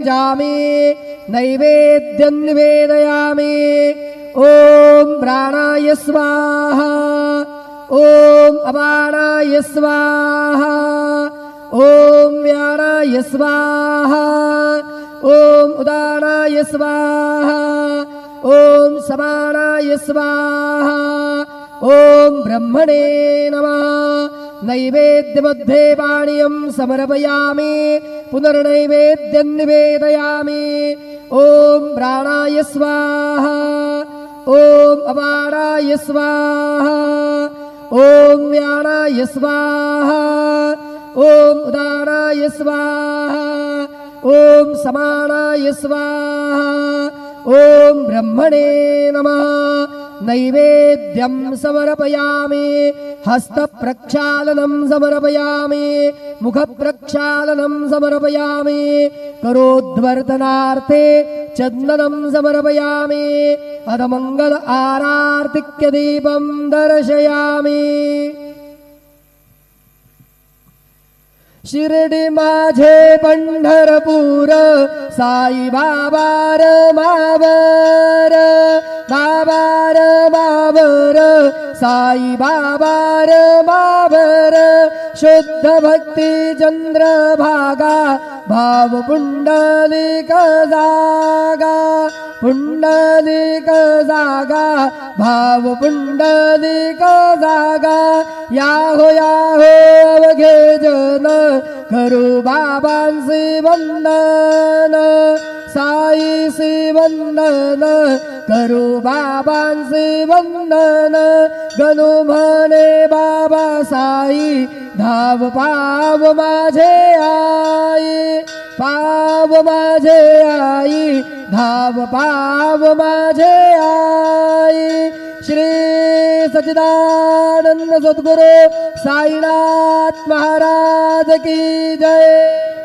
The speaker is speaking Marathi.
जामि नैवेद्यं निवेदयामि। ॐ प्राणाय स्वाहा, ॐ अपानाय स्वाहा, ॐ व्यानाय स्वाहा, ॐ उदानाय स्वाहा, ॐ समानाय स्वाहा, ॐ ब्रह्मणे नमः। नैवेद्यमध्ये पानीयं समर्पयामि, पुनर्नैवेद्यं निवेदयामि। ॐ प्राणाय स्वाहा, ॐ अपानाय स्वाहा, ॐ व्यानाय स्वाहा, ॐ उदानाय स्वाहा, ॐ समानाय स्वाहा, ॐ ब्रह्मणे नमः। नैवेद्यं समर्पयामि, हस्तप्रक्षालनं समर्पयामि, मुखप्रक्षालनं समर्पयामि, करोद्वर्धनार्थे चन्दनं समर्पयामि, अधमङ्गल आरार्तिक्यदीपं दर्शयामि। शिर्डी माझे पंढरपूर, साई बाबार मावर, बाबार मावर, साई बाबार मावर। शुद्ध भक्ती चंद्रभागा, भाव पुंडलिक जागा, पुंडलिक जागा, भाव पुंडलिक जागा। याहो याहो अवघे जन, करू बाबांसी वंदन, साईसी वंदन, करू बाबांसी वंदन। गणू म्हणे बाबा साई, धाव पाव माझे आई, पाव माझे आई, धाव पाव माझे आई। श्री सच्चिदानंद सद्गुरु साईनाथ महाराज की जय।